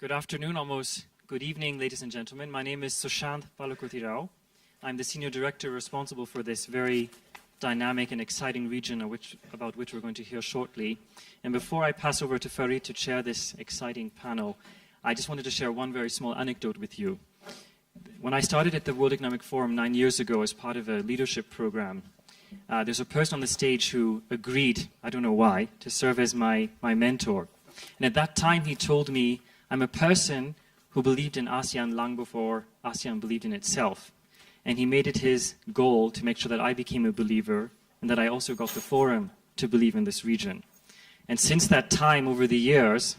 Good afternoon, almost good evening, ladies and gentlemen. My name is Sushant Palakotirao. I'm the Senior Director responsible for this very dynamic and exciting region about which we're going to hear shortly. And before I pass over to Farid to chair this exciting panel, I just wanted to share one very small anecdote with you. When I started at the World Economic Forum 9 years ago as part of a leadership program, there's a person on the stage who agreed, I don't know why, to serve as my mentor. And at that time he told me, I'm a person who believed in ASEAN long before ASEAN believed in itself. And he made it his goal to make sure that I became a believer and that I also got the forum to believe in this region. And since that time, over the years,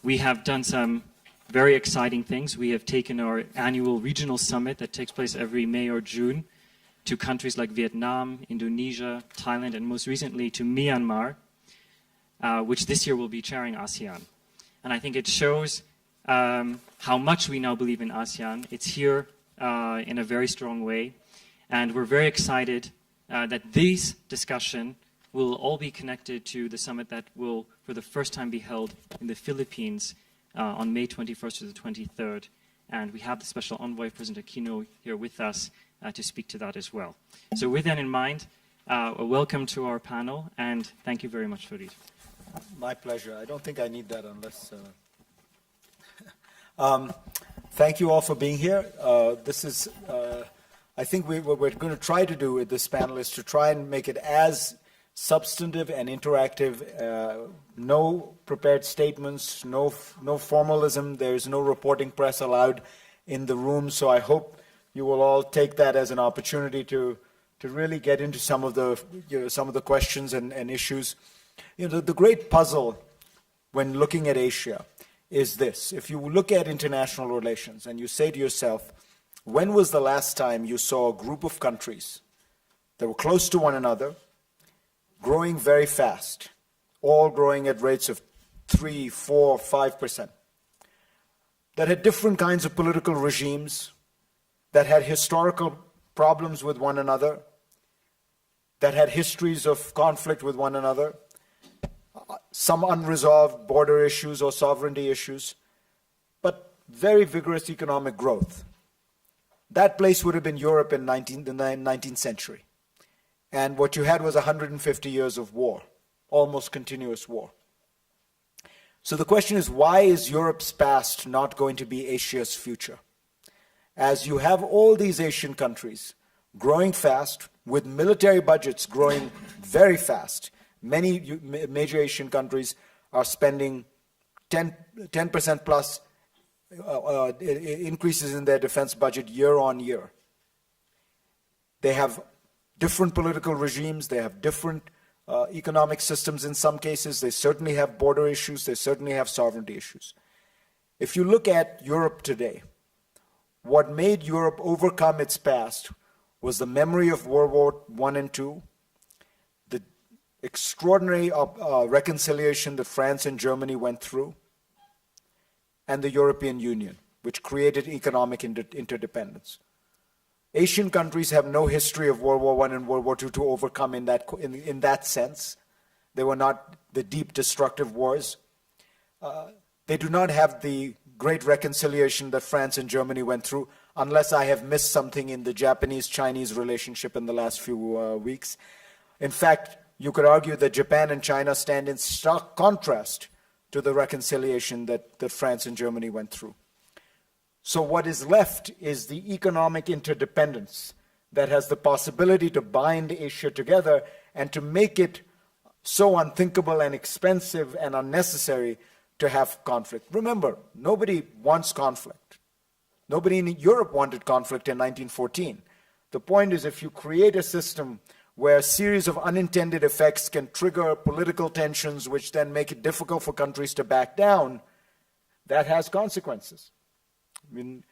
we have done some very exciting things. We have taken our annual regional summit that takes place every May or June to countries like Vietnam, Indonesia, Thailand, and most recently to Myanmar, which this year will be chairing ASEAN. And I think it shows how much we now believe in ASEAN. It's here in a very strong way. And we're very excited that this discussion will all be connected to the summit that will, for the first time, be held in the Philippines on May 21st to the 23rd. And we have the Special Envoy, President Aquino, here with us to speak to that as well. So with that in mind, a welcome to our panel, and thank you very much, Farid. My pleasure. I don't think I need that unless... thank you all for being here. I think what we're going to try to do with this panel is to try and make it as substantive and interactive. No prepared statements, no formalism. There's no reporting press allowed in the room. So I hope you will all take that as an opportunity to really get into some of the questions and issues. The great puzzle when looking at Asia is this. If you look at international relations and you say to yourself, when was the last time you saw a group of countries that were close to one another, growing very fast, all growing at rates of 3, 4, 5%, that had different kinds of political regimes, that had historical problems with one another, that had histories of conflict with one another, some unresolved border issues or sovereignty issues, but very vigorous economic growth. That place would have been Europe in the 19th century. And what you had was 150 years of war, almost continuous war. So the question is, why is Europe's past not going to be Asia's future? As you have all these Asian countries growing fast, with military budgets growing very fast, many major Asian countries are spending 10% plus increases in their defense budget year on year. They have different political regimes. They have different economic systems in some cases. They certainly have border issues. They certainly have sovereignty issues. If you look at Europe today, what made Europe overcome its past was the memory of World War I and II, the extraordinary reconciliation that France and Germany went through, and the European Union, which created economic interdependence. Asian countries have no history of World War I and World War II to overcome in that sense. They were not the deep destructive wars. They do not have the great reconciliation that France and Germany went through, unless I have missed something in the Japanese-Chinese relationship in the last few weeks. In fact, you could argue that Japan and China stand in stark contrast to the reconciliation that France and Germany went through. So what is left is the economic interdependence that has the possibility to bind Asia together and to make it so unthinkable and expensive and unnecessary to have conflict. Remember, nobody wants conflict. Nobody in Europe wanted conflict in 1914. The point is, if you create a system where a series of unintended effects can trigger political tensions, which then make it difficult for countries to back down, that has consequences. I mean,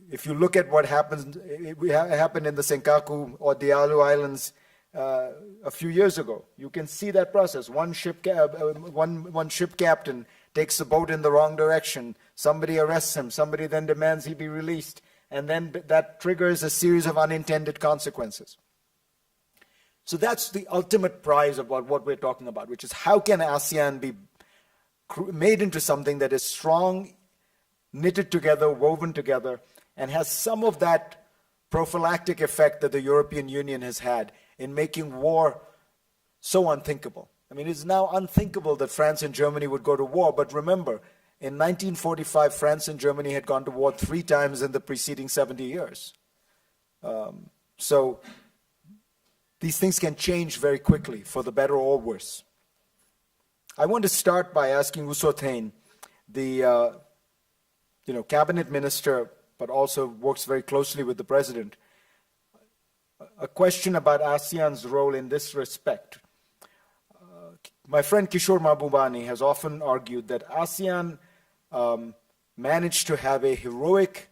if you look at what happened in the Senkaku or Diaolu Islands a few years ago, you can see that process. One ship captain takes the boat in the wrong direction. Somebody arrests him. Somebody then demands he be released. And then that triggers a series of unintended consequences. So that's the ultimate prize about what we're talking about, which is how can ASEAN be made into something that is strong, knitted together, woven together, and has some of that prophylactic effect that the European Union has had in making war so unthinkable. I mean, it's now unthinkable that France and Germany would go to war, but remember, in 1945, France and Germany had gone to war 3 times in the preceding 70 years. So these things can change very quickly, for the better or worse. I want to start by asking Usotain, the cabinet minister, but also works very closely with the president, a question about ASEAN's role in this respect. My friend Kishore Mahbubani has often argued that ASEAN managed to have a heroic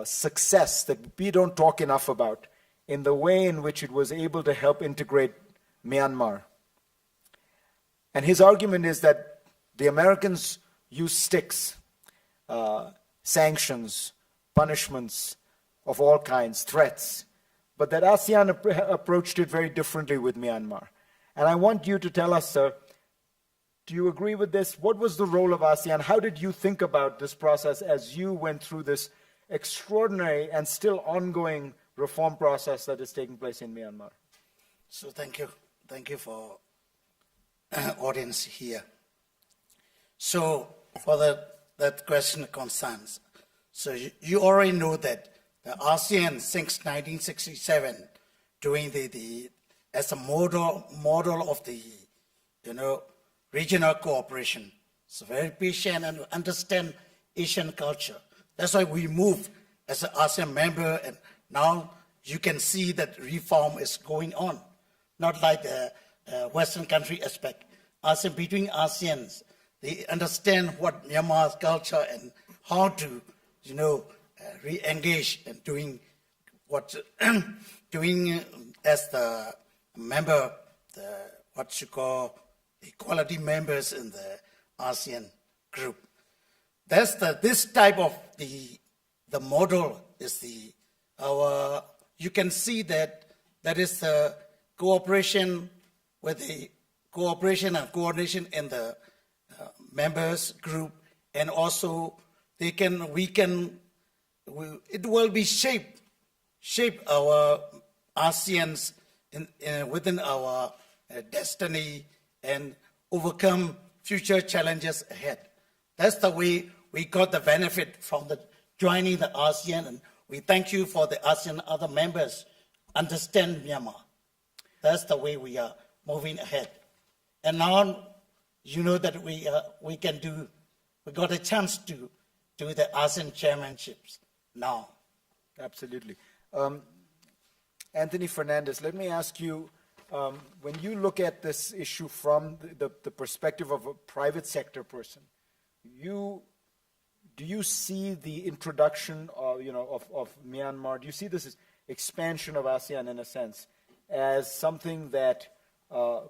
success that we don't talk enough about in the way in which it was able to help integrate Myanmar. And his argument is that the Americans use sticks, sanctions, punishments of all kinds, threats, but that ASEAN approached it very differently with Myanmar. And I want you to tell us, sir, do you agree with this? What was the role of ASEAN? How did you think about this process as you went through this extraordinary and still ongoing reform process that is taking place in Myanmar? So thank you. Thank you for audience here. So for that question concerns, so you already know that the ASEAN since 1967 doing the as a model of the regional cooperation. So very patient and understand Asian culture. That's why we moved as an ASEAN member, and now you can see that reform is going on. Not like the Western country aspect. ASEAN, between ASEANs, they understand what Myanmar's culture and how to, re-engage and doing what, doing as the member, what you call equality members in the ASEAN group. That's this type of the model is you can see that is the cooperation with the cooperation and coordination in the members group, and also it will be shape our ASEANs within our destiny and overcome future challenges ahead. That's the way we got the benefit from joining the ASEAN, and we thank you for the ASEAN other members understand Myanmar. That's the way we are moving ahead. And now you know that we got a chance to do the ASEAN chairmanships now. Absolutely. Anthony Fernandez, let me ask you, when you look at this issue from the perspective of a private sector person, do you see the introduction of Myanmar, do you see this as expansion of ASEAN in a sense as something that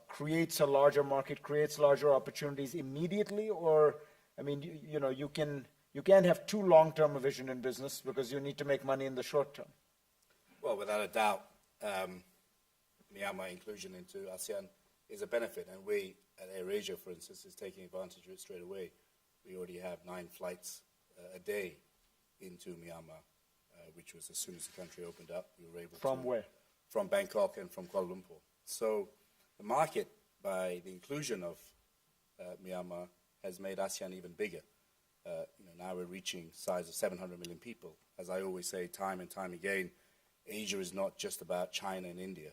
creates a larger market, creates larger opportunities immediately? Or, I mean, you can't have too long-term a vision in business because you need to make money in the short term. Well, without a doubt, Myanmar inclusion into ASEAN is a benefit, and we at AirAsia, for instance, is taking advantage of it straight away. We already have 9 flights a day into Myanmar, which was as soon as the country opened up, we were able to. From where? From Bangkok and from Kuala Lumpur. So the market, by the inclusion of Myanmar, has made ASEAN even bigger. Now we're reaching size of 700 million people. As I always say time and time again, Asia is not just about China and India.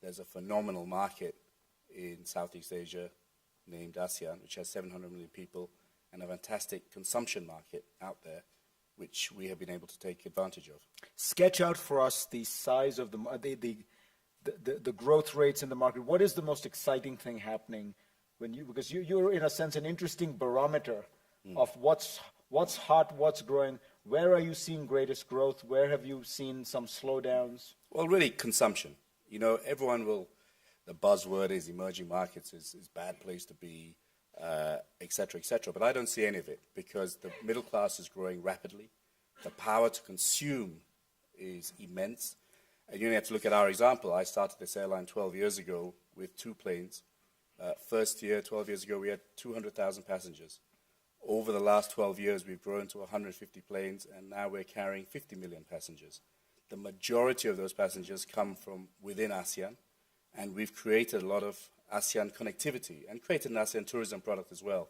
There's a phenomenal market in Southeast Asia named ASEAN, which has 700 million people, and a fantastic consumption market out there, which we have been able to take advantage of. Sketch out for us the size of the growth rates in the market. What is the most exciting thing happening because you're in a sense an interesting barometer of what's hot, what's growing. Where are you seeing greatest growth? Where have you seen some slowdowns? Well, really consumption. Everyone the buzzword is emerging markets is bad place to be, et cetera, but I don't see any of it because the middle class is growing rapidly. The power to consume is immense. And you only have to look at our example. I started this airline 12 years ago with 2 planes. First year, 12 years ago, we had 200,000 passengers. Over the last 12 years, we've grown to 150 planes, and now we're carrying 50 million passengers. The majority of those passengers come from within ASEAN, and we've created a lot of ASEAN connectivity and created an ASEAN tourism product as well.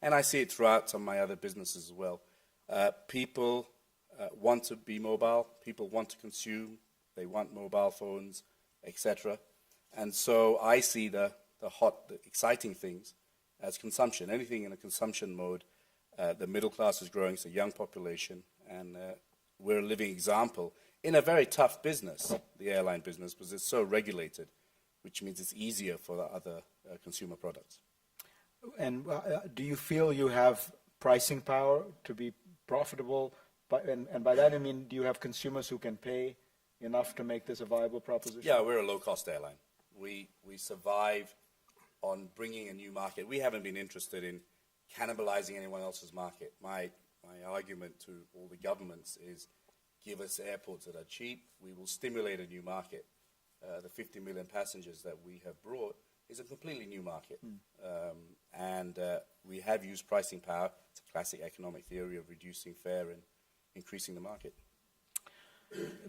And I see it throughout some of my other businesses as well. People want to be mobile, people want to consume, they want mobile phones, etc. And so I see the exciting things as consumption. Anything in a consumption mode, the middle class is growing, it's a young population, and we're a living example in a very tough business, the airline business, because it's so regulated, which means it's easier for the other consumer products. And do you feel you have pricing power to be profitable? And by that I mean, do you have consumers who can pay enough to make this a viable proposition? Yeah, we're a low-cost airline. We survive on bringing a new market. We haven't been interested in cannibalizing anyone else's market. My argument to all the governments is give us airports that are cheap. We will stimulate a new market. The 50 million passengers that we have brought is a completely new market. And we have used pricing power. It's a classic economic theory of reducing fare and increasing the market.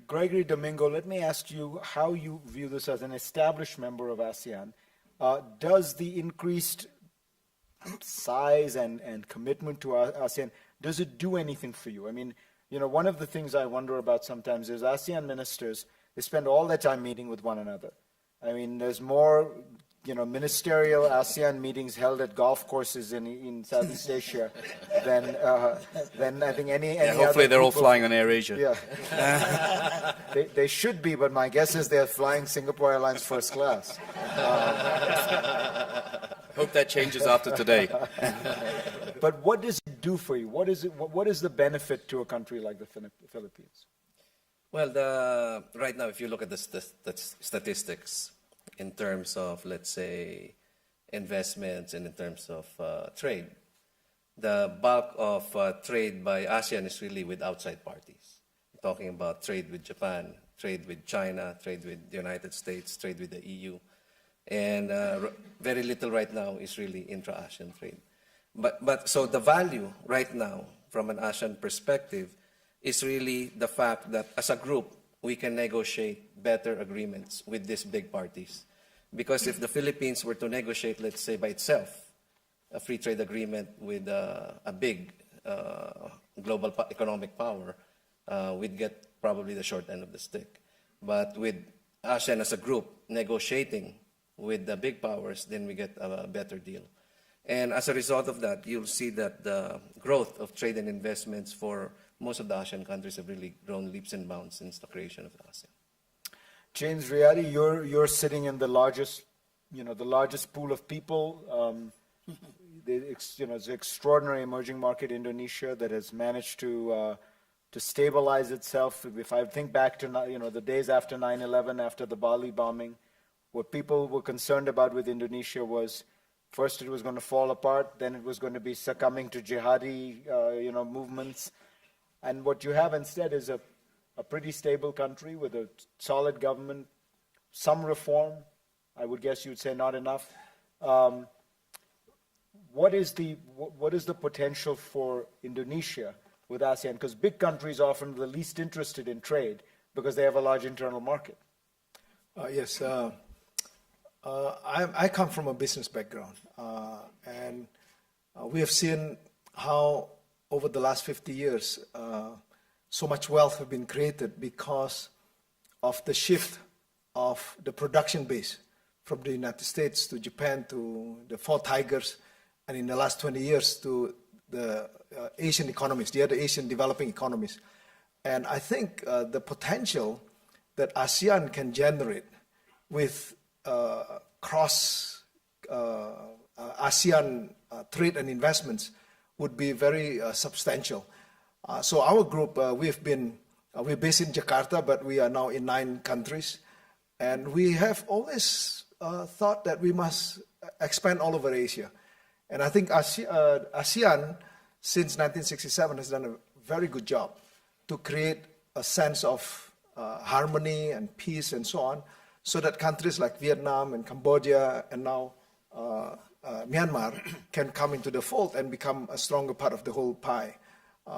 Gregory Domingo, let me ask you how you view this as an established member of ASEAN. Does the increased size and commitment to ASEAN, does it do anything for you? I mean, you know, one of the things I wonder about sometimes is ASEAN ministers, they spend all their time meeting with one another. I mean, there's more, you know, ministerial ASEAN meetings held at golf courses in Southeast Asia than I think any hopefully other they're all group flying on AirAsia. Yeah. They should be, but my guess is they're flying Singapore Airlines first class. Hope that changes after today. But what does it do for you? What is the benefit to a country like the Philippines? Well, right now, if you look at the statistics in terms of, let's say, investments and in terms of trade, the bulk of trade by ASEAN is really with outside parties. We're talking about trade with Japan, trade with China, trade with the United States, trade with the EU. And very little right now is really intra-ASEAN trade. But so the value right now from an ASEAN perspective is really the fact that as a group, we can negotiate better agreements with these big parties. Because if the Philippines were to negotiate, let's say by itself, a free trade agreement with a big global economic power, we'd get probably the short end of the stick. But with ASEAN as a group negotiating with the big powers, then we get a better deal. And as a result of that, you'll see that the growth of trade and investments for most of the ASEAN countries have really grown leaps and bounds since the creation of the ASEAN. James Riyadi, you're sitting in the largest pool of people. It's an extraordinary emerging market, Indonesia, that has managed to stabilize itself. If I think back to the days after 9/11, after the Bali bombing, what people were concerned about with Indonesia was first it was going to fall apart, then it was going to be succumbing to jihadi movements. And what you have instead is a pretty stable country with a solid government, some reform. I would guess you'd say not enough. What is the potential for Indonesia with ASEAN? Because big countries are often the least interested in trade because they have a large internal market. Yes. I come from a business background, and we have seen how over the last 50 years, so much wealth have been created because of the shift of the production base from the United States to Japan to the four tigers, and in the last 20 years to the Asian economies, the other Asian developing economies. And I think the potential that ASEAN can generate with cross ASEAN trade and investments would be very substantial. So our group, we're based in Jakarta, but we are now in 9 countries. And we have always thought that we must expand all over Asia. And I think ASEAN, since 1967, has done a very good job to create a sense of harmony and peace and so on, so that countries like Vietnam and Cambodia and now Myanmar can come into the fold and become a stronger part of the whole pie.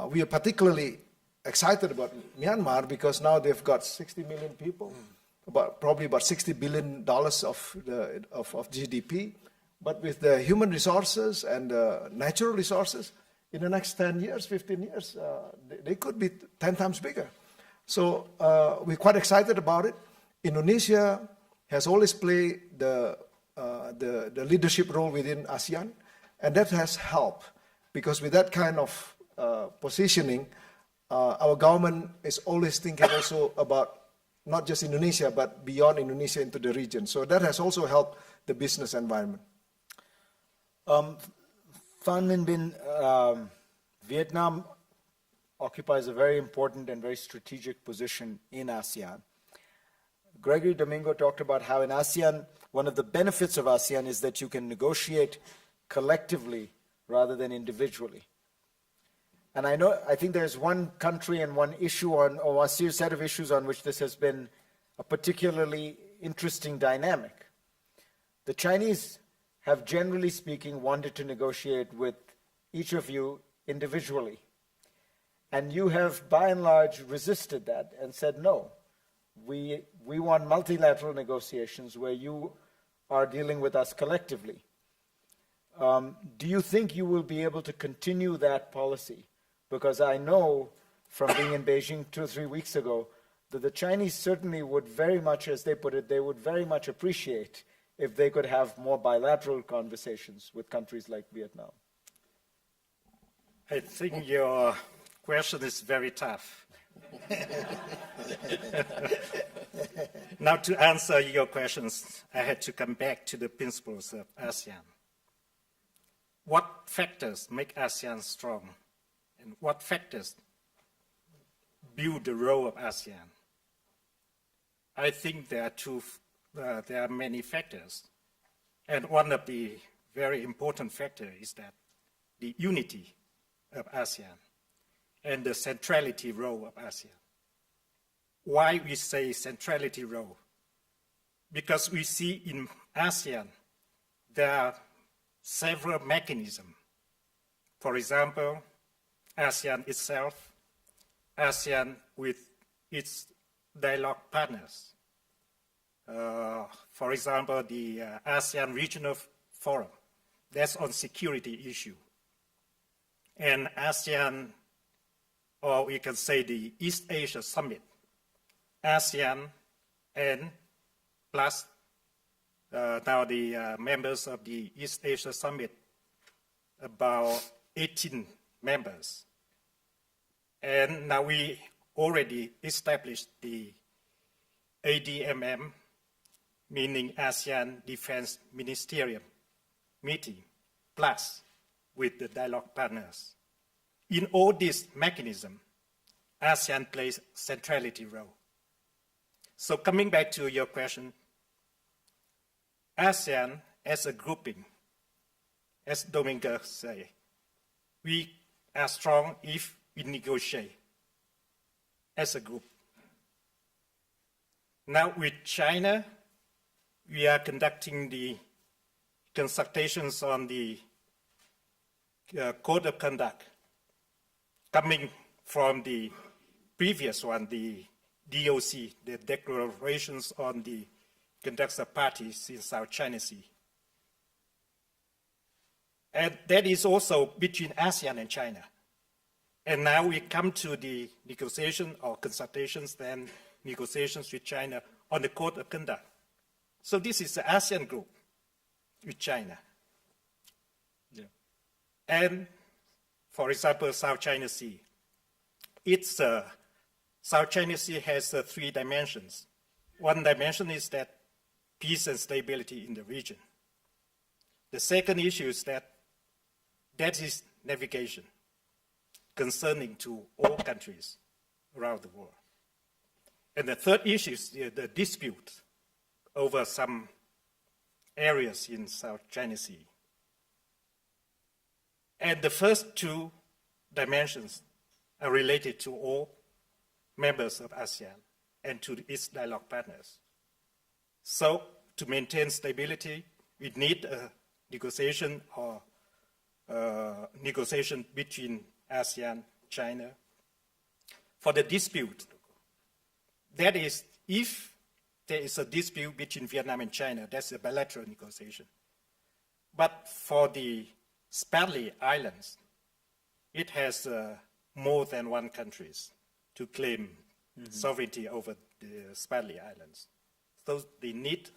We are particularly excited about Myanmar because now they've got 60 million people, probably about $60 billion of GDP. But with the human resources and natural resources, in the next 10 years, 15 years, they could be 10 times bigger. So we're quite excited about it. Indonesia has always played the leadership role within ASEAN, and that has helped because with that kind of positioning, our government is always thinking also about not just Indonesia, but beyond Indonesia into the region. So that has also helped the business environment. Phan Minh Bin, Vietnam occupies a very important and very strategic position in ASEAN. Gregory Domingo talked about how in ASEAN, one of the benefits of ASEAN is that you can negotiate collectively rather than individually. And I think there's one country and one issue or a set of issues on which this has been a particularly interesting dynamic. The Chinese have, generally speaking, wanted to negotiate with each of you individually. And you have, by and large, resisted that and said, no, we want multilateral negotiations where you are dealing with us collectively. Do you think you will be able to continue that policy? Because I know from being in Beijing 2 or 3 weeks ago that the Chinese certainly would very much, as they put it, they would very much appreciate if they could have more bilateral conversations with countries like Vietnam. I think your question is very tough. Now, to answer your questions, I had to come back to the principles of ASEAN. What factors make ASEAN strong? And what factors build the role of ASEAN? I think there are many factors. And one of the very important factors is that the unity of ASEAN and the centrality role of ASEAN. Why we say centrality role? Because we see in ASEAN there are several mechanisms. For example, ASEAN itself, ASEAN with its dialogue partners. For example, the ASEAN Regional Forum, that's on security issue. And ASEAN, or we can say the East Asia Summit, ASEAN and plus now the members of the East Asia Summit, about 18 members. And now we already established the ADMM, meaning ASEAN Defense Ministerial meeting, plus with the dialogue partners. In all these mechanisms, ASEAN plays centrality role. So coming back to your question, ASEAN as a grouping, as Domingo said, we are strong if we negotiate as a group. Now with China, we are conducting the consultations on the code of conduct coming from the previous one, the DOC, the Declarations on the Conduct of Parties in South China Sea. And that is also between ASEAN and China. And now we come to the negotiation or consultations, then negotiations with China on the code of conduct. So this is the ASEAN group with China. Yeah. And for example, South China Sea. South China Sea has 3 dimensions. One dimension is that peace and stability in the region. The second issue is that is navigation, concerning to all countries around the world. And the third issue is the dispute over some areas in South China Sea. And the first 2 dimensions are related to all members of ASEAN and to its dialogue partners. So to maintain stability, we need a negotiation or negotiation between ASEAN, China. For the dispute, that is, if there is a dispute between Vietnam and China, that's a bilateral negotiation. But for the Spratly Islands, it has more than one country to claim sovereignty over the Spratly Islands. So they need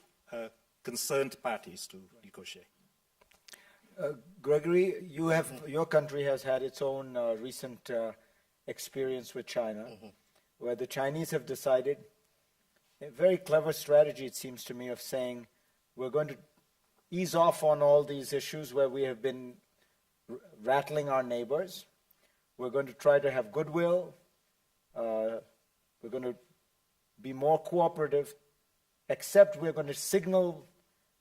concerned parties to negotiate. Gregory, your country has had its own recent experience with China, where the Chinese have decided, a very clever strategy, it seems to me, of saying, we're going to ease off on all these issues where we have been rattling our neighbors. We're going to try to have goodwill. We're going to be more cooperative, except we're going to signal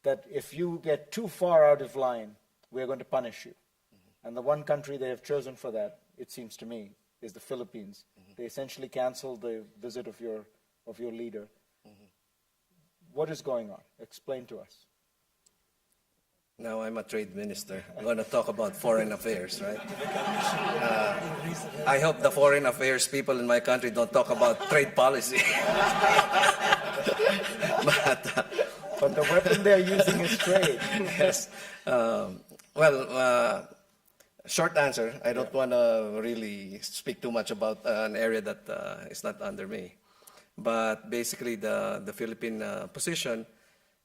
that if you get too far out of line, we're going to punish you. And the one country they have chosen for that, it seems to me, is the Philippines. They essentially canceled the visit of your leader. What is going on? Explain to us. Now I'm a trade minister. I'm going to talk about foreign affairs, right? I hope the foreign affairs people in my country don't talk about trade policy. But the weapon they're using is trade. Yes. Short answer, I don't want to really speak too much about an area that is not under me. But basically the Philippine position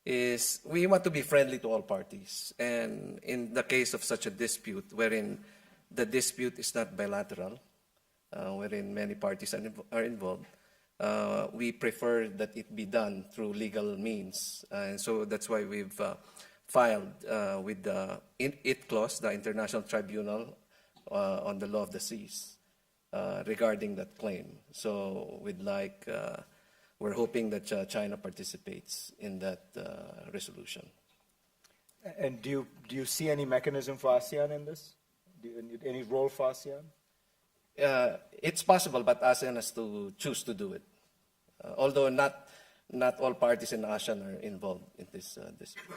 is we want to be friendly to all parties. And in the case of such a dispute, wherein the dispute is not bilateral, wherein many parties are involved, we prefer that it be done through legal means. And so that's why we've filed with the IT clause, the International Tribunal on the Law of the Seas, regarding that claim. So we're hoping that China participates in that resolution. And do you see any mechanism for ASEAN in this? Any role for ASEAN? It's possible, but ASEAN has to choose to do it. Although not all parties in ASEAN are involved in this dispute.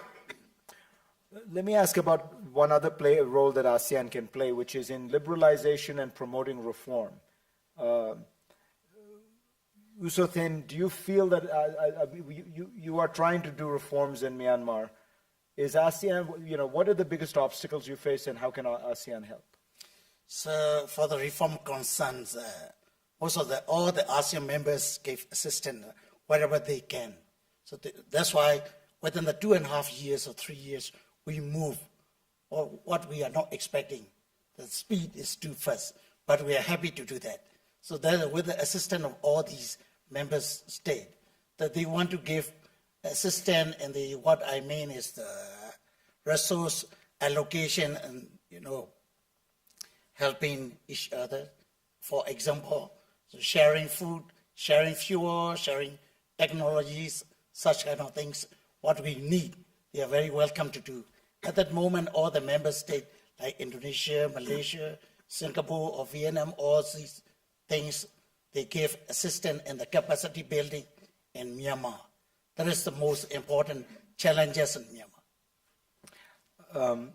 Let me ask about one other role that ASEAN can play, which is in liberalization and promoting reform. Usothin, do you feel that you are trying to do reforms in Myanmar? Is ASEAN, what are the biggest obstacles you face and how can ASEAN help? So for the reform concerns, also all the ASEAN members gave assistance wherever they can. So that's why within the 2.5 years or 3 years, we move, or what we are not expecting. The speed is too fast, but we are happy to do that. So that with the assistance of all these member states, that they want to give assistance, and what I mean is the resource allocation and, helping each other. For example, so sharing food, sharing fuel, sharing technologies, such kind of things, what we need, they are very welcome to do. At that moment, all the member states like Indonesia, Malaysia, Singapore, or Vietnam, all these things, they give assistance in the capacity building in Myanmar. That is the most important challenges in Myanmar.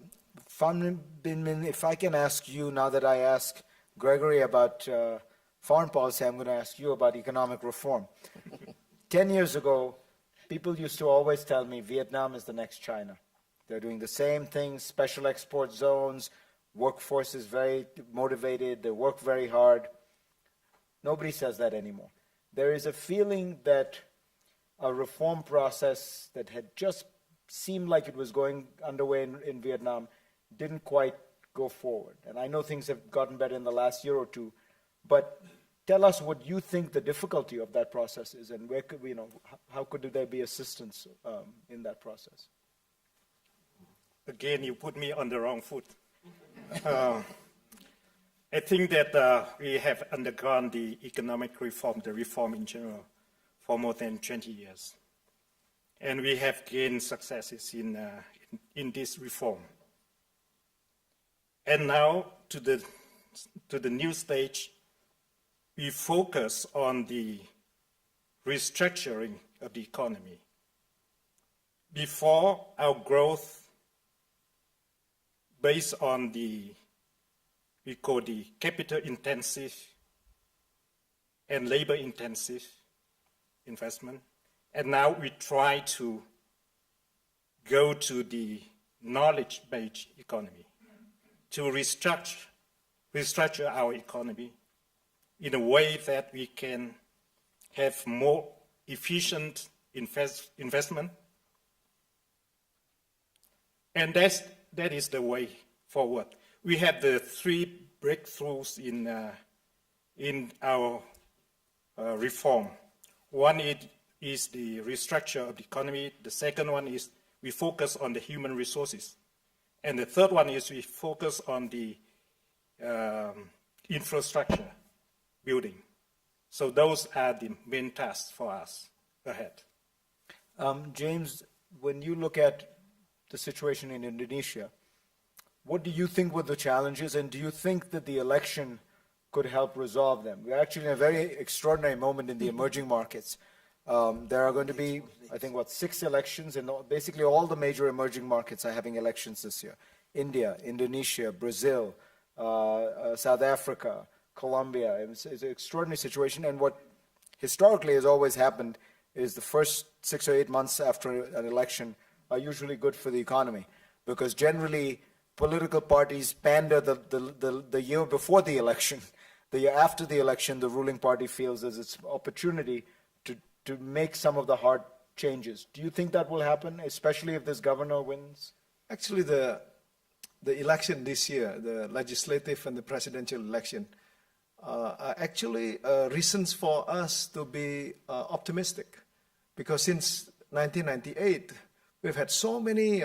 Phan Binh Minh, if I can ask you, now that I asked Gregory about foreign policy, I'm going to ask you about economic reform. 10 years ago, people used to always tell me Vietnam is the next China. They're doing the same things, special export zones, workforce is very motivated, they work very hard. Nobody says that anymore. There is a feeling that a reform process that had just seemed like it was going underway in Vietnam didn't quite go forward. And I know things have gotten better in the last year or two, but tell us what you think the difficulty of that process is, and where could we, how could there be assistance in that process? Again, you put me on the wrong foot. I think that we have undergone the economic reform, the reform in general, for more than 20 years. And we have gained successes in this reform. And now, to the new stage, we focus on the restructuring of the economy. Before, our growth based on we call the capital intensive and labor intensive investment. And now we try to go to the knowledge-based economy to restructure our economy in a way that we can have more efficient investment. And that is the way forward. We have the three breakthroughs in our reform. One is the restructure of the economy. The second one is we focus on the human resources. And the third one is we focus on the infrastructure building. So those are the main tasks for us ahead. James, when you look at the situation in Indonesia, what do you think were the challenges, and do you think that the election could help resolve them? We're actually in a very extraordinary moment in the emerging markets. There are going to be, I think, 6 elections, and basically all the major emerging markets are having elections this year. India, Indonesia, Brazil, South Africa, Colombia. It's an extraordinary situation, and what historically has always happened is the first 6 or 8 months after an election are usually good for the economy, because generally political parties pander the year before the election. The year after the election, the ruling party feels there's its opportunity to make some of the hard changes. Do you think that will happen, especially if this governor wins? Actually, the election this year, the legislative and the presidential election, are actually reasons for us to be optimistic. Because since 1998, we've had so many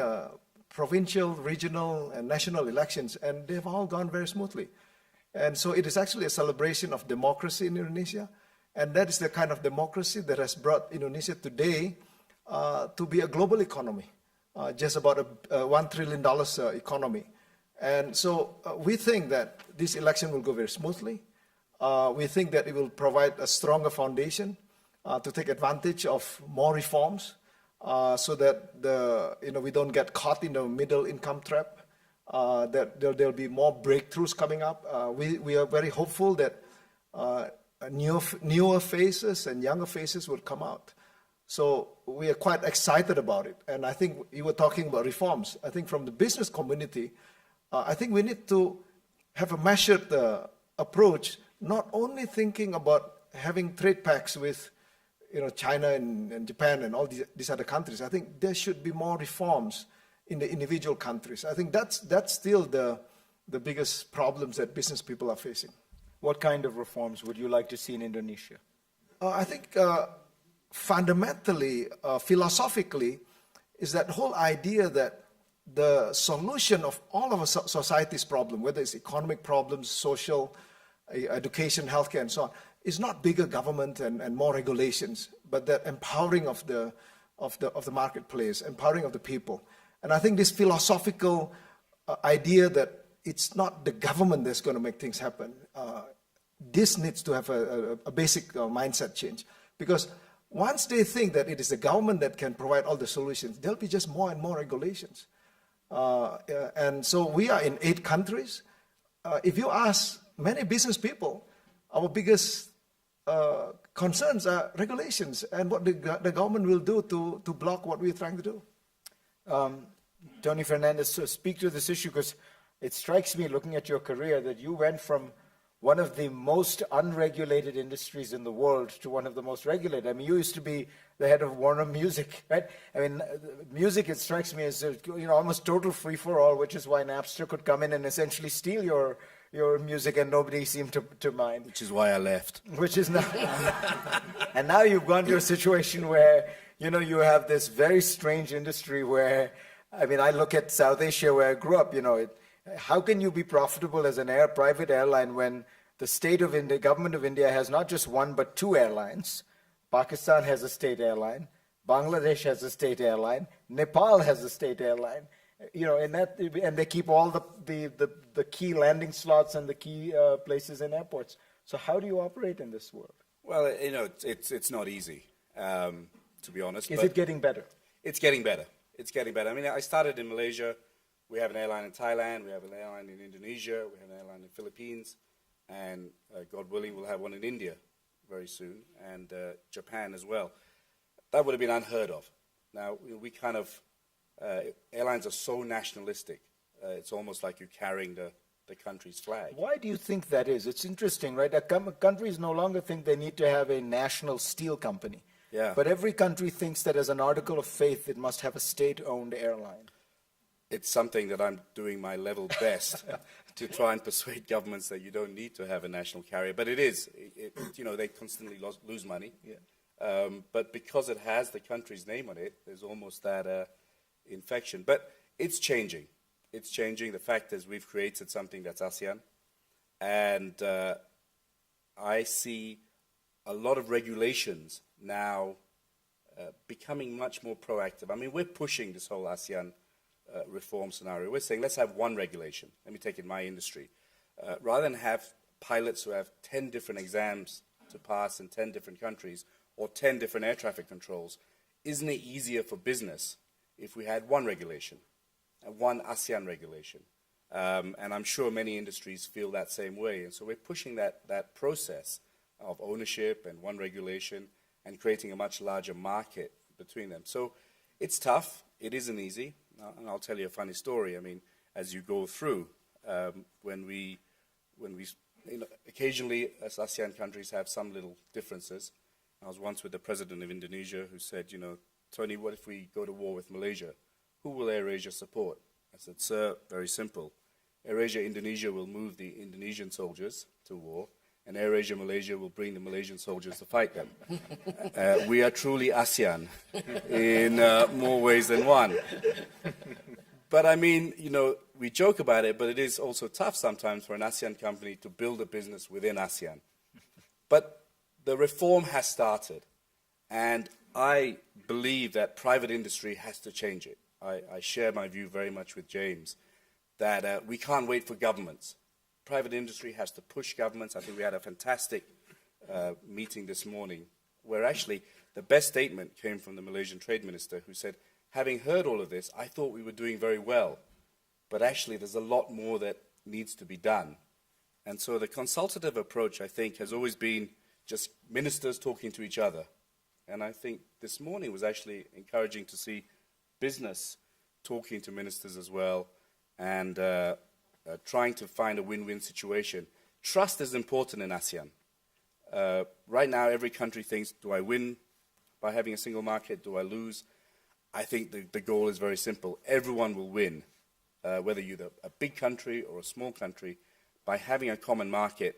provincial, regional, and national elections, and they've all gone very smoothly. And so it is actually a celebration of democracy in Indonesia, and that is the kind of democracy that has brought Indonesia today to be a global economy, just about a $1 trillion economy. And so we think that this election will go very smoothly. We think that it will provide a stronger foundation to take advantage of more reforms, so that we don't get caught in the middle income trap, that there'll be more breakthroughs coming up. We are very hopeful that newer faces and younger faces will come out. So we are quite excited about it. And I think you were talking about reforms. I think from the business community, I think we need to have a measured approach, not only thinking about having trade pacts with China and Japan and all these other countries. I think there should be more reforms in the individual countries. I think that's still the biggest problems that business people are facing. What kind of reforms would you like to see in Indonesia? I think fundamentally, philosophically, is that whole idea that the solution of all of our society's problem, whether it's economic problems, social, education, healthcare, and so on, is not bigger government and more regulations, but the empowering of the marketplace, empowering of the people. And I think this philosophical idea that it's not the government that's going to make things happen, this needs to have a basic mindset change. Because once they think that it is the government that can provide all the solutions, there'll be just more and more regulations. And so we are in 8 countries. If you ask many business people, our biggest concerns are regulations and what the government will do to block what we're trying to do. Tony Fernandez, so speak to this issue, because it strikes me, looking at your career, that you went from one of the most unregulated industries in the world to one of the most regulated. I mean, you used to be the head of Warner Music, right? I mean, music, it strikes me as almost total free-for-all, which is why Napster could come in and essentially steal your music and nobody seemed to mind. Which is why I left. Which is now, and now you've gone to a situation where, you have this very strange industry where, I mean, I look at South Asia where I grew up, how can you be profitable as a private airline when the government of India has not just 1 but 2 airlines? Pakistan has a state airline, Bangladesh has a state airline, Nepal has a state airline. And they keep all the key landing slots and the key places in airports. So how do you operate in this world? Well, it's not easy, to be honest. Is it getting better? It's getting better. It's getting better. I mean, I started in Malaysia We have an airline in Thailand, we have an airline in Indonesia, we have an airline in the Philippines, and God willing, we'll have one in India very soon, and Japan as well. That would have been unheard of. Now, we kind of, airlines are so nationalistic, it's almost like you're carrying the country's flag. Why do you think that is? It's interesting, right? Countries no longer think they need to have a national steel company. Yeah. But every country thinks that as an article of faith, it must have a state-owned airline. It's something that I'm doing my level best to try and persuade governments that you don't need to have a national carrier. But it is, they constantly lose money. Yeah. But because it has the country's name on it, there's almost that infection. But it's changing. It's changing. The fact is we've created something that's ASEAN. And I see a lot of regulations now becoming much more proactive. I mean, we're pushing this whole ASEAN reform scenario. We're saying, let's have one regulation. Let me take it in my industry. Rather than have pilots who have 10 different exams to pass in 10 different countries or 10 different air traffic controls, isn't it easier for business if we had one regulation, one ASEAN regulation? And I'm sure many industries feel that same way. And so we're pushing that process of ownership and one regulation and creating a much larger market between them. So it's tough. It isn't easy. And I'll tell you a funny story. I mean, as you go through, when we occasionally as ASEAN countries have some little differences. I was once with the president of Indonesia who said, Tony, what if we go to war with Malaysia? Who will AirAsia support? I said, sir, very simple. AirAsia Indonesia will move the Indonesian soldiers to war, and AirAsia Malaysia will bring the Malaysian soldiers to fight them. We are truly ASEAN in more ways than one. But I mean, we joke about it, but it is also tough sometimes for an ASEAN company to build a business within ASEAN. But the reform has started, and I believe that private industry has to change it. I share my view very much with James, that we can't wait for governments. Private industry has to push governments. I think we had a fantastic meeting this morning where actually the best statement came from the Malaysian Trade Minister, who said, having heard all of this, I thought we were doing very well, but actually there's a lot more that needs to be done. And so the consultative approach, I think, has always been just ministers talking to each other. And I think this morning was actually encouraging to see business talking to ministers as well and trying to find a win-win situation. Trust is important in ASEAN. Right now, every country thinks, do I win by having a single market? Do I lose? I think the goal is very simple. Everyone will win, whether you're a big country or a small country. By having a common market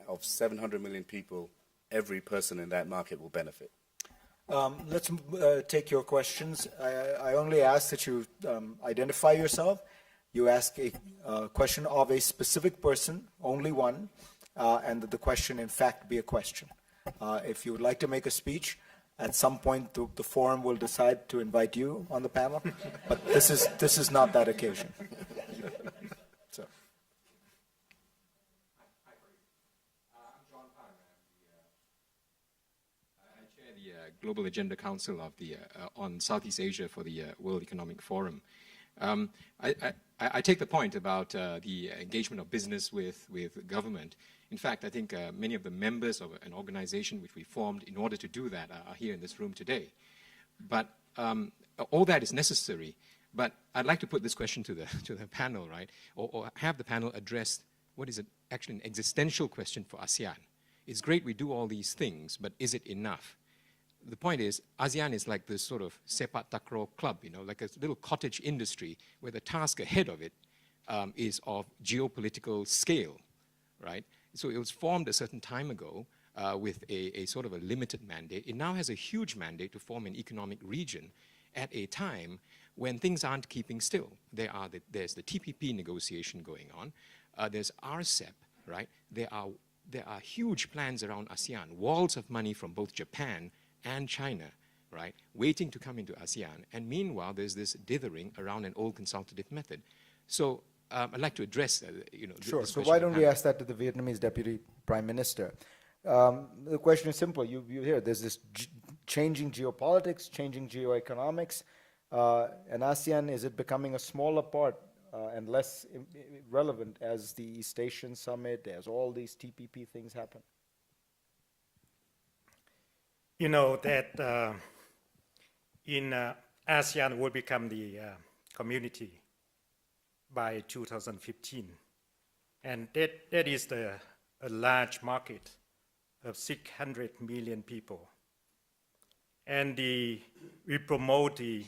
of 700 million people, every person in that market will benefit. Let's take your questions. I only ask that you identify yourself. You ask a question of a specific person, only one, and that the question, in fact, be a question. If you would like to make a speech, at some point the forum will decide to invite you on the panel, but this is not that occasion. So. Global Agenda Council of the on Southeast Asia for the World Economic Forum. I take the point about the engagement of business with government. In fact, I think many of the members of an organization which we formed in order to do that are here in this room today. But all that is necessary. But I'd like to put this question to the panel, right? Or have the panel address what is actually an existential question for ASEAN. It's great we do all these things, but is it enough? The point is, ASEAN is like this sort of sepak takraw club, like a little cottage industry where the task ahead of it is of geopolitical scale, right? So it was formed a certain time ago with a sort of a limited mandate. It now has a huge mandate to form an economic region at a time when things aren't keeping still. There's the TPP negotiation going on. There's RCEP, right? There are huge plans around ASEAN, walls of money from both Japan and China, right, waiting to come into ASEAN. And meanwhile, there's this dithering around an old consultative method. So I'd like to address, Sure. this So question why don't we of ask that to the Vietnamese Deputy Prime Minister? The question is simple. You hear there's this changing geopolitics, changing geoeconomics, and ASEAN, is it becoming a smaller part and less relevant as the East Asian Summit, as all these TPP things happen? You know that in ASEAN will become the community by 2015. And that is a large market of 600 million people. And we promote the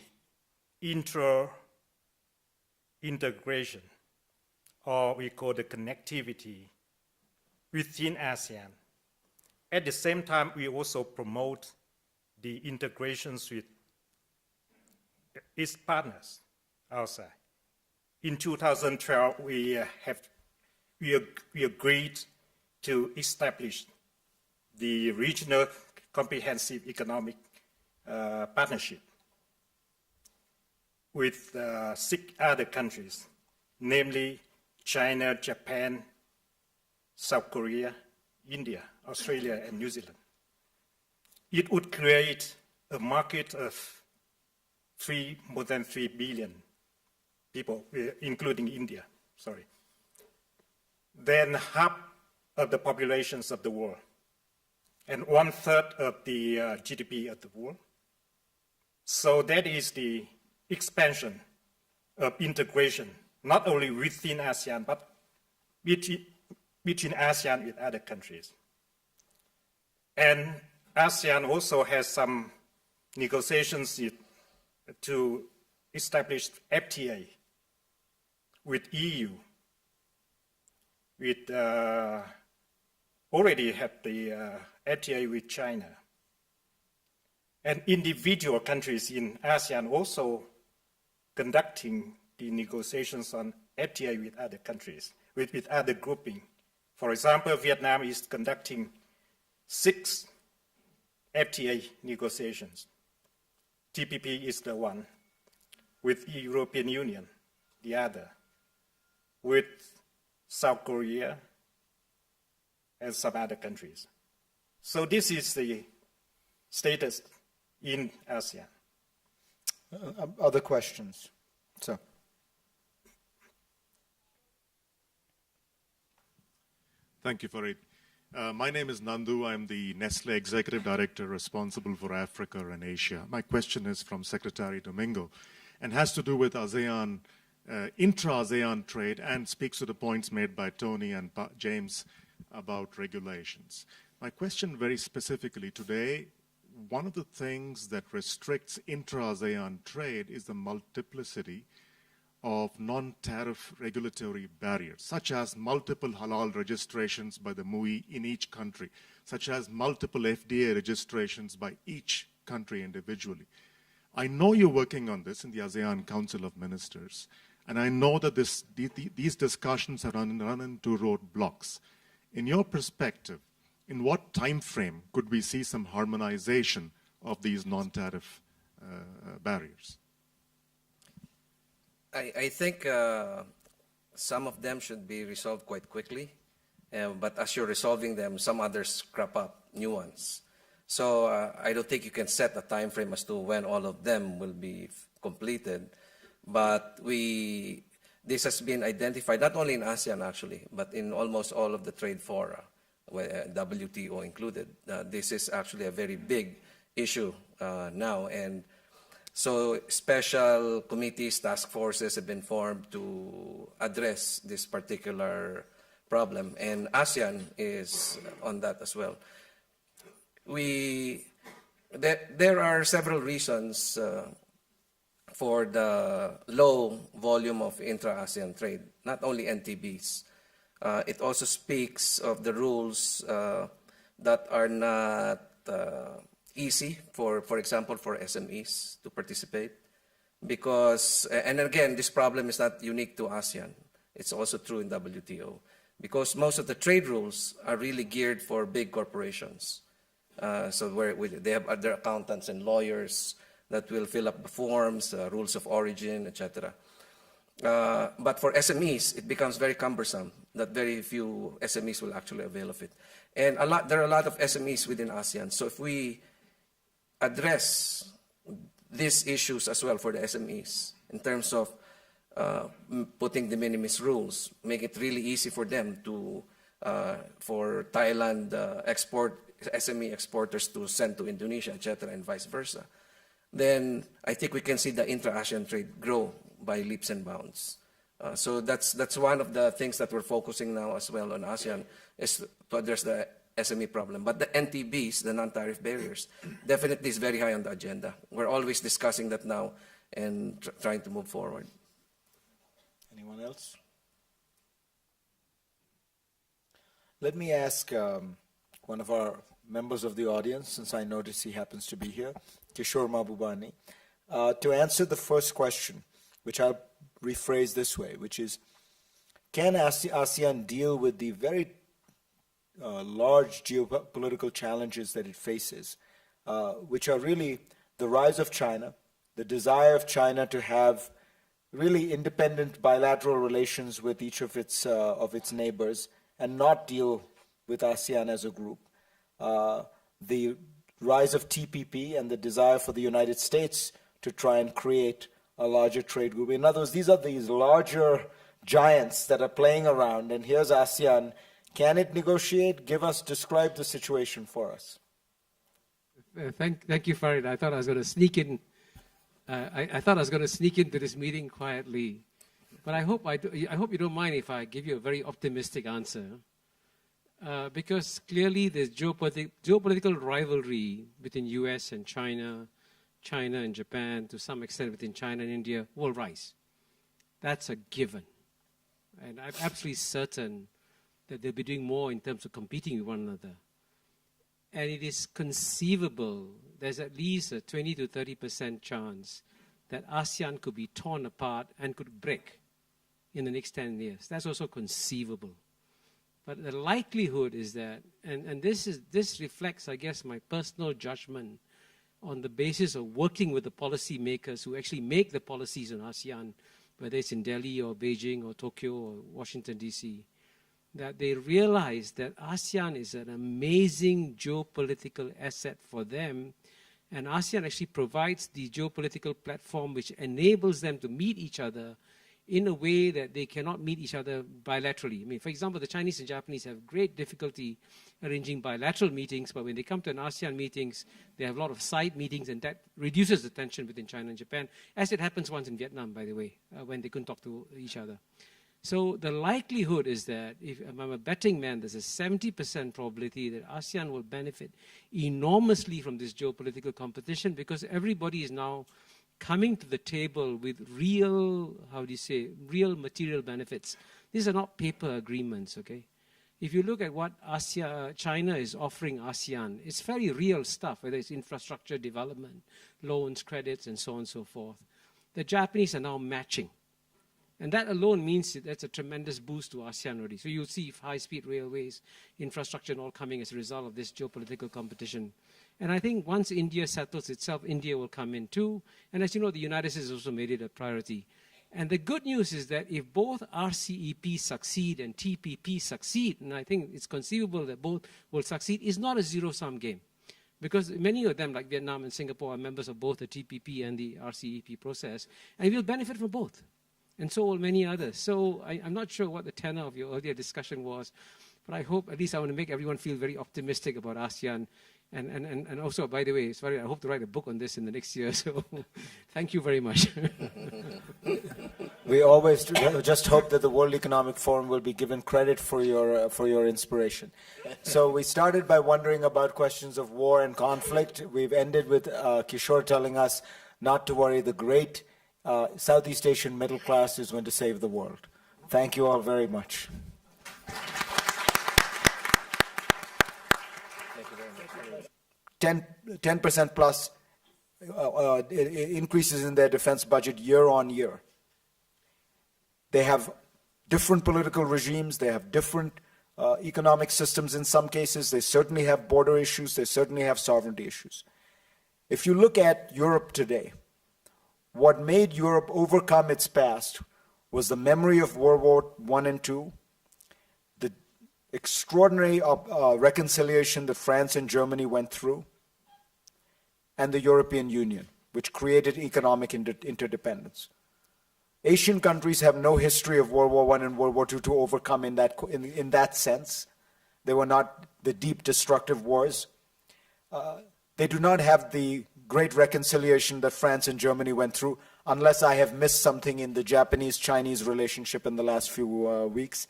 integration, or we call the connectivity within ASEAN. At the same time, we also promote the integrations with its partners outside. In 2012, we agreed to establish the Regional Comprehensive Economic Partnership with 6 other countries, namely China, Japan, South Korea, India, Australia, and New Zealand. It would create a market of more than 3 billion people, including India, sorry. Then half of the populations of the world, and 1/3 of the GDP of the world. So that is the expansion of integration, not only within ASEAN, but between ASEAN with other countries. And ASEAN also has some negotiations to establish FTA with EU. We already have the FTA with China. And individual countries in ASEAN also conducting the negotiations on FTA with other countries, with other grouping. For example, Vietnam is conducting 6 FTA negotiations. TPP is the one, with the European Union, the other, with South Korea, and some other countries. So this is the status in ASEAN. Other questions? So. Thank you, Farid. My name is Nandu. I'm the Nestle Executive Director responsible for Africa and Asia. My question is from Secretary Domingo and has to do with ASEAN, intra-ASEAN trade, and speaks to the points made by Tony and James about regulations. My question very specifically today, one of the things that restricts intra-ASEAN trade is the multiplicity of non-tariff regulatory barriers, such as multiple halal registrations by the MUI in each country, such as multiple FDA registrations by each country individually. I know you're working on this in the ASEAN Council of Ministers, and I know that these discussions have run into roadblocks. In your perspective, in what time frame could we see some harmonization of these non-tariff barriers? I think some of them should be resolved quite quickly, but as you're resolving them, some others crop up, new ones. So I don't think you can set a time frame as to when all of them will be completed, but this has been identified not only in ASEAN actually, but in almost all of the trade fora, WTO included. This is actually a very big issue now, and so special committees, task forces have been formed to address this particular problem, and ASEAN is on that as well. There are several reasons for the low volume of intra-ASEAN trade, not only NTBs. It also speaks of the rules that are not easy, for example, for SMEs to participate. Because, and again, this problem is not unique to ASEAN. It's also true in WTO. Because most of the trade rules are really geared for big corporations. So they have other accountants and lawyers that will fill up the forms, rules of origin, etc. But for SMEs, it becomes very cumbersome that very few SMEs will actually avail of it. And there are a lot of SMEs within ASEAN. So if we address these issues as well for the SMEs in terms of putting de minimis rules, make it really easy for them to, for Thailand SME exporters to send to Indonesia, etc., and vice versa, then I think we can see the intra-ASEAN trade grow by leaps and bounds. So that's one of the things that we're focusing now as well on ASEAN, is to address the SME problem. But the NTBs, the non-tariff barriers, definitely is very high on the agenda. We're always discussing that now and trying to move forward. Anyone else? Let me ask one of our members of the audience, since I notice he happens to be here, Kishore Mahbubani, to answer the first question, which I'll rephrase this way, which is, can ASEAN deal with the very large geopolitical challenges that it faces, which are really the rise of China, the desire of China to have really independent bilateral relations with each of its neighbors and not deal with ASEAN as a group, the rise of TPP and the desire for the United States to try and create a larger trade group. In other words, these are these larger giants that are playing around, and here's ASEAN. Can it negotiate? Describe the situation for us. Thank you, Farid. I thought I was going to sneak in. I thought I was going to sneak into this meeting quietly, but I hope you don't mind if I give you a very optimistic answer, because clearly there's geopolitical rivalry between U.S. and China, China and Japan, to some extent within China and India, will rise. That's a given, and I'm absolutely certain that they'll be doing more in terms of competing with one another. And it is conceivable, there's at least a 20 to 30% chance that ASEAN could be torn apart and could break in the next 10 years. That's also conceivable. But the likelihood is that, and this reflects, I guess, my personal judgment on the basis of working with the policy makers who actually make the policies in ASEAN, whether it's in Delhi or Beijing or Tokyo or Washington, D.C., that they realize that ASEAN is an amazing geopolitical asset for them, and ASEAN actually provides the geopolitical platform which enables them to meet each other in a way that they cannot meet each other bilaterally. I mean, for example, the Chinese and Japanese have great difficulty arranging bilateral meetings, but when they come to an ASEAN meetings, they have a lot of side meetings, and that reduces the tension between China and Japan, as it happens once in Vietnam, by the way, when they couldn't talk to each other. So the likelihood is that, if I'm a betting man, there's a 70% probability that ASEAN will benefit enormously from this geopolitical competition, because everybody is now coming to the table with real, real material benefits. These are not paper agreements, okay? If you look at what China is offering ASEAN, it's very real stuff, whether it's infrastructure development, loans, credits, and so on and so forth. The Japanese are now matching. And that alone means that's a tremendous boost to ASEAN already. So you'll see high-speed railways, infrastructure and all coming as a result of this geopolitical competition. And I think once India settles itself, India will come in too. And as you know, the United States has also made it a priority. And the good news is that if both RCEP succeed and TPP succeed, and I think it's conceivable that both will succeed, it's not a zero-sum game. Because many of them, like Vietnam and Singapore, are members of both the TPP and the RCEP process, and we'll benefit from both. And so will many others. So I'm not sure what the tenor of your earlier discussion was, but I hope, at least I want to make everyone feel very optimistic about ASEAN. And also, by the way, sorry, I hope to write a book on this in the next year, so thank you very much. We always just hope that the World Economic Forum will be given credit for your inspiration. So we started by wondering about questions of war and conflict. We've ended with Kishore telling us not to worry, the great Southeast Asian middle class is going to save the world. Thank you all very much. Thank you very much. 10% plus increases in their defense budget year on year. They have different political regimes. They have different economic systems in some cases. They certainly have border issues. They certainly have sovereignty issues. If you look at Europe today, what made Europe overcome its past was the memory of World War I and II, the extraordinary reconciliation that France and Germany went through, and the European Union, which created economic interdependence. Asian countries have no history of World War I and World War II to overcome in that sense. They were not the deep destructive wars. They do not have the great reconciliation that France and Germany went through, unless I have missed something in the Japanese-Chinese relationship in the last few weeks.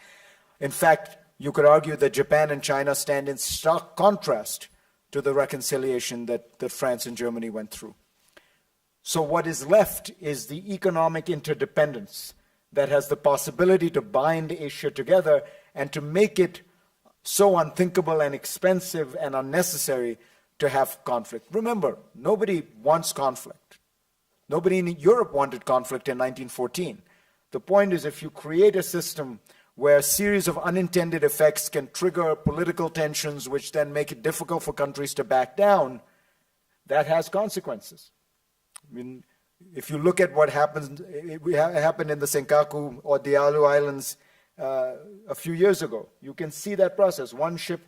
In fact, you could argue that Japan and China stand in stark contrast to the reconciliation that France and Germany went through. So what is left is the economic interdependence that has the possibility to bind Asia together and to make it so unthinkable and expensive and unnecessary to have conflict. Remember, nobody wants conflict. Nobody in Europe wanted conflict in 1914. The point is, if you create a system where a series of unintended effects can trigger political tensions, which then make it difficult for countries to back down, that has consequences. I mean, if you look at what happened in the Senkaku or Diaolu Islands a few years ago, you can see that process. One ship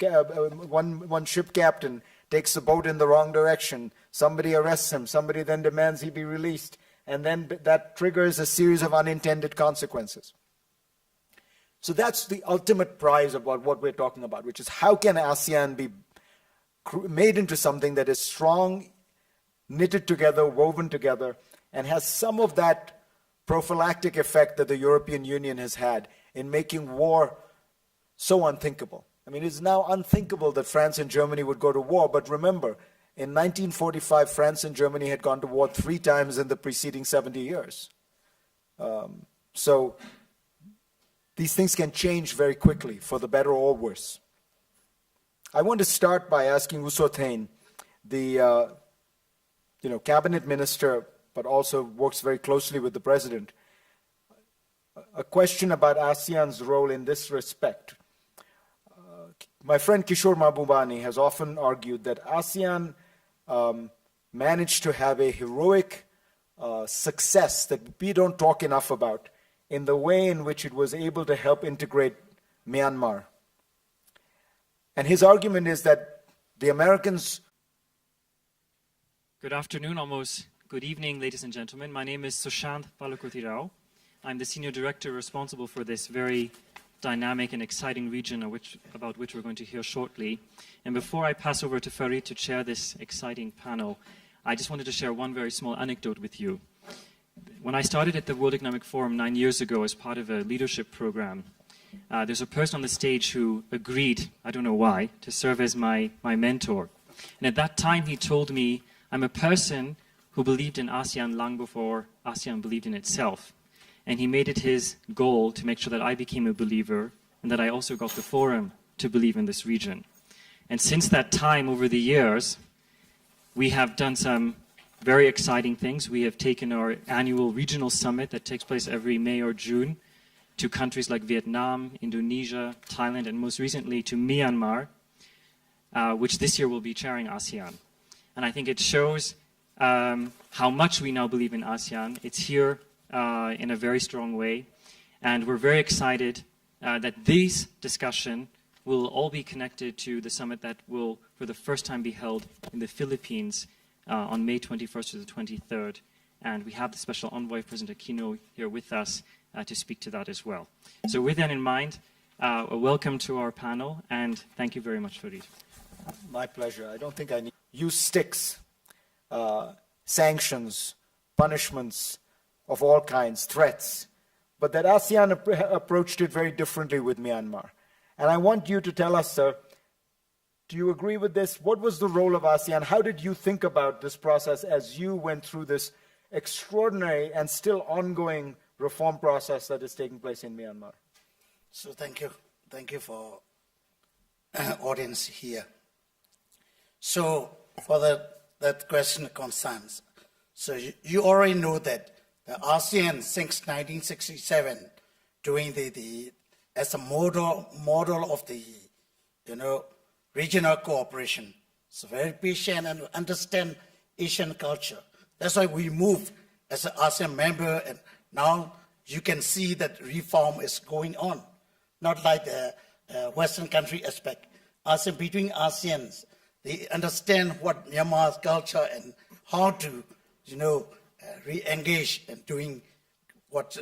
captain takes the boat in the wrong direction. Somebody arrests him. Somebody then demands he be released. And then that triggers a series of unintended consequences. So that's the ultimate prize about what we're talking about, which is how can ASEAN be made into something that is strong, knitted together, woven together, and has some of that prophylactic effect that the European Union has had in making war so unthinkable. I mean, it's now unthinkable that France and Germany would go to war, but remember, in 1945, France and Germany had gone to war 3 times in the preceding 70 years. So these things can change very quickly, for the better or worse. I want to start by asking Usothein, the cabinet minister, but also works very closely with the president, a question about ASEAN's role in this respect. My friend Kishore Mahbubani has often argued that ASEAN managed to have a heroic success that we don't talk enough about in the way in which it was able to help integrate Myanmar. And his argument is that the Americans... Good afternoon, almost good evening, ladies and gentlemen. My name is Sushant Palakotirao. I'm the senior director responsible for this very dynamic and exciting region about which we're going to hear shortly. And before I pass over to Farid to chair this exciting panel, I just wanted to share one very small anecdote with you. When I started at the World Economic Forum 9 years ago as part of a leadership program, there's a person on the stage who agreed, I don't know why, to serve as my mentor. And at that time he told me, I'm a person who believed in ASEAN long before ASEAN believed in itself. And he made it his goal to make sure that I became a believer and that I also got the forum to believe in this region. And since that time, over the years, we have done some very exciting things. We have taken our annual regional summit that takes place every May or June to countries like Vietnam, Indonesia, Thailand, and most recently to Myanmar, which this year will be chairing ASEAN. And I think it shows how much we now believe in ASEAN. It's here in a very strong way. And we're very excited that this discussion will all be connected to the summit that will, for the first time, be held in the Philippines on May 21st to the 23rd. And we have the special envoy, President Aquino, here with us to speak to that as well. So with that in mind, a welcome to our panel, and thank you very much, Farid. My pleasure. I don't think I need use sticks, sanctions, punishments of all kinds, threats, but that ASEAN approached it very differently with Myanmar. And I want you to tell us, sir, do you agree with this? What was the role of ASEAN? How did you think about this process as you went through this extraordinary and still ongoing reform process that is taking place in Myanmar? So thank you. Thank you for audience here. So for that question concerns, so you already know that the ASEAN since 1967 doing as a model of the regional cooperation. So very patient and understand Asian culture. That's why we moved as an ASEAN member, and now you can see that reform is going on. Not like the Western country aspect. ASEAN, between ASEANs, they understand what Myanmar's culture and how to, re-engage and doing what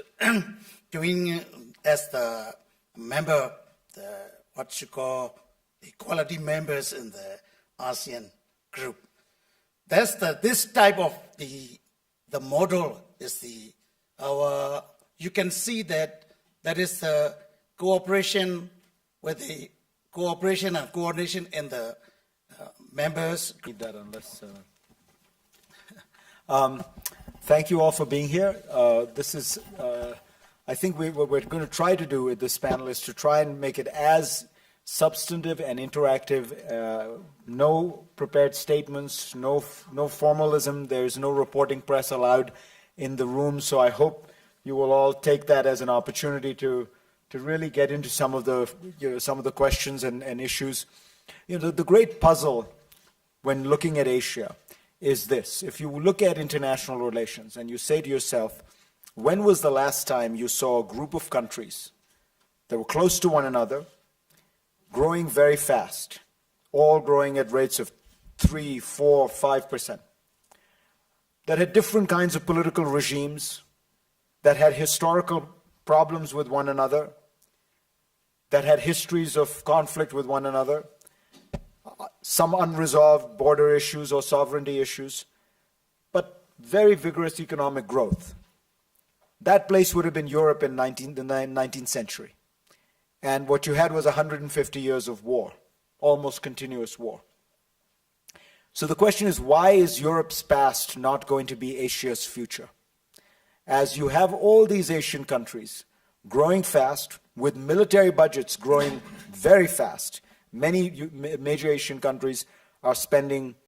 doing as the member, what you call equality members in the ASEAN group. This type of the model is you can see that is the cooperation with the cooperation and coordination in the members. Need that unless. Thank you all for being here. This is, I think what we're going to try to do with this panel is to try and make it as substantive and interactive. No prepared statements, no formalism. There's no reporting press allowed in the room. So I hope you will all take that as an opportunity to really get into some of the questions and issues. The great puzzle when looking at Asia is this. If you look at international relations and you say to yourself, when was the last time you saw a group of countries that were close to one another, growing very fast, all growing at rates of 3, 4, 5%, that had different kinds of political regimes, that had historical problems with one another, that had histories of conflict with one another, some unresolved border issues or sovereignty issues, but very vigorous economic growth. That place would have been Europe in the 19th century. And what you had was 150 years of war, almost continuous war. So the question is, why is Europe's past not going to be Asia's future? As you have all these Asian countries growing fast, with military budgets growing very fast, many major Asian countries are spending